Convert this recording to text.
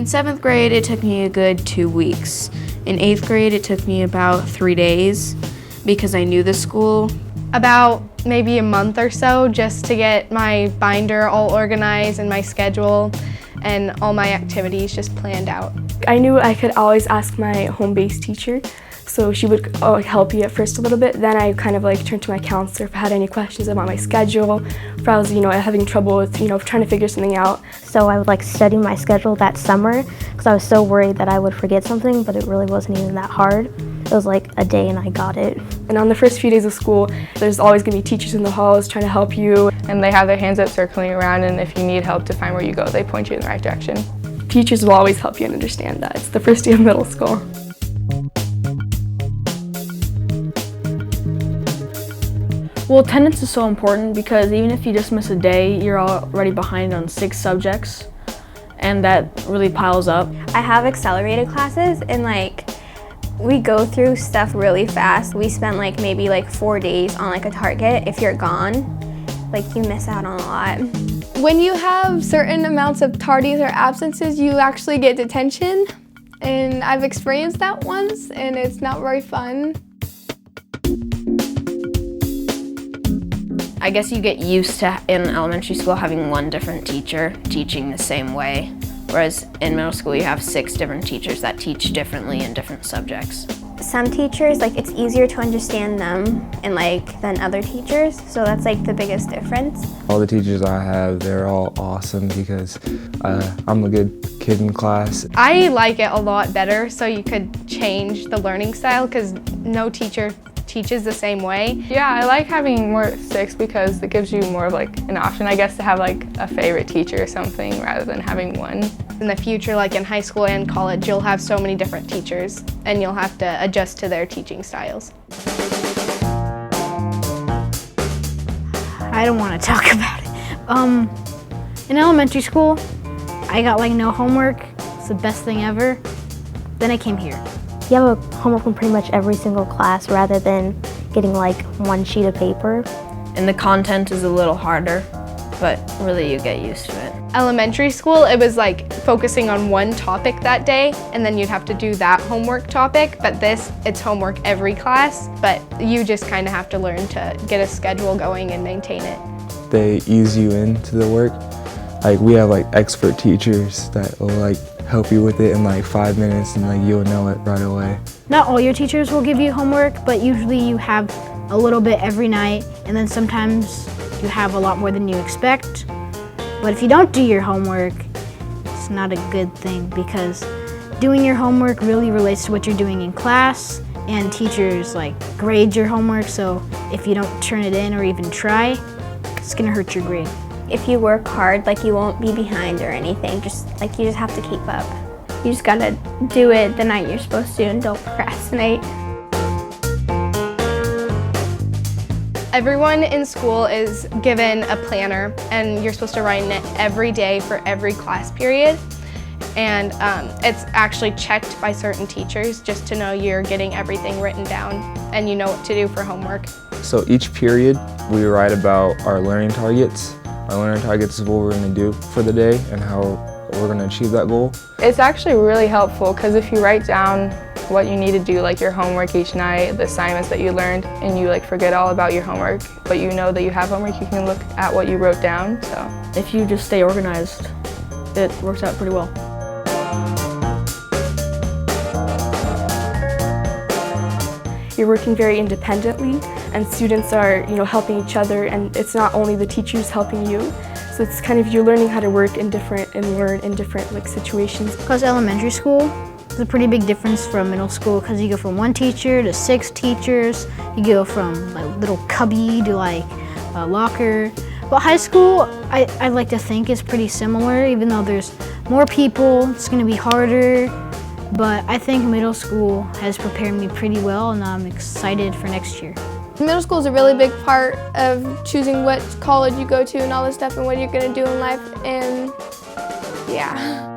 7th grade, it took me a good 2 weeks. In 8th grade, it took me about 3 days because I knew the school. About maybe a month or so just to get my binder all organized and my schedule and all my activities just planned out. I knew I could always ask my home-based teacher, so she would help you at first a little bit. Then I kind of turned to my counselor if I had any questions about my schedule, if I was having trouble with trying to figure something out. So I would study my schedule that summer because I was so worried that I would forget something, but it really wasn't even that hard. It was like a day and I got it. And on the first few days of school, there's always going to be teachers in the halls trying to help you. And they have their hands up circling around, and if you need help to find where you go, they point you in the right direction. Teachers will always help you and understand that. It's the first day of middle school. Well, attendance is so important because even if you just miss a day, you're already behind on 6 subjects, and that really piles up. I have accelerated classes, and we go through stuff really fast. We spend maybe 4 days on a target. If you're gone, you miss out on a lot. When you have certain amounts of tardies or absences, you actually get detention, and I've experienced that once, and it's not very fun. I guess you get used to, in elementary school, having one different teacher teaching the same way, whereas in middle school you have 6 different teachers that teach differently in different subjects. Some teachers, it's easier to understand them and than other teachers, so that's the biggest difference. All the teachers I have, they're all awesome because I'm a good kid in class. I like it a lot better, so you could change the learning style because no teacher teaches the same way. Yeah, I like having more 6 because it gives you more of an option, I guess, to have a favorite teacher or something rather than having one. In the future, in high school and college, you'll have so many different teachers and you'll have to adjust to their teaching styles. I don't want to talk about it. In elementary school, I got no homework. It's the best thing ever. Then I came here. You have a homework from pretty much every single class rather than getting one sheet of paper. And the content is a little harder, but really you get used to it. Elementary school, it was focusing on one topic that day, and then you'd have to do that homework topic, but it's homework every class, but you just kind of have to learn to get a schedule going and maintain it. They ease you into the work. We have expert teachers that will help you with it in 5 minutes, and you'll know it right away. Not all your teachers will give you homework, but usually you have a little bit every night, and then sometimes you have a lot more than you expect. But if you don't do your homework, it's not a good thing because doing your homework really relates to what you're doing in class, and teachers grade your homework, so if you don't turn it in or even try, it's gonna hurt your grade. If you work hard, you won't be behind or anything. You just have to keep up. You just gotta do it the night you're supposed to and don't procrastinate. Everyone in school is given a planner, and you're supposed to write in it every day for every class period. And it's actually checked by certain teachers just to know you're getting everything written down and you know what to do for homework. So each period, we write about our learning targets. Our learning targets is what we're going to do for the day and how we're going to achieve that goal. It's actually really helpful because if you write down what you need to do, your homework each night, the assignments that you learned, and you forget all about your homework, but you know that you have homework, you can look at what you wrote down. So If you just stay organized, it works out pretty well. You're working very independently, and students are, helping each other, and it's not only the teachers helping you. So it's you're learning how to work and learn in different situations. Because elementary school is a pretty big difference from middle school because you go from 1 teacher to 6 teachers. You go from little cubby to a locker. But high school, I like to think is pretty similar, even though there's more people, it's gonna be harder. But I think middle school has prepared me pretty well, and I'm excited for next year. Middle school is a really big part of choosing what college you go to and all this stuff and what you're gonna do in life, and yeah.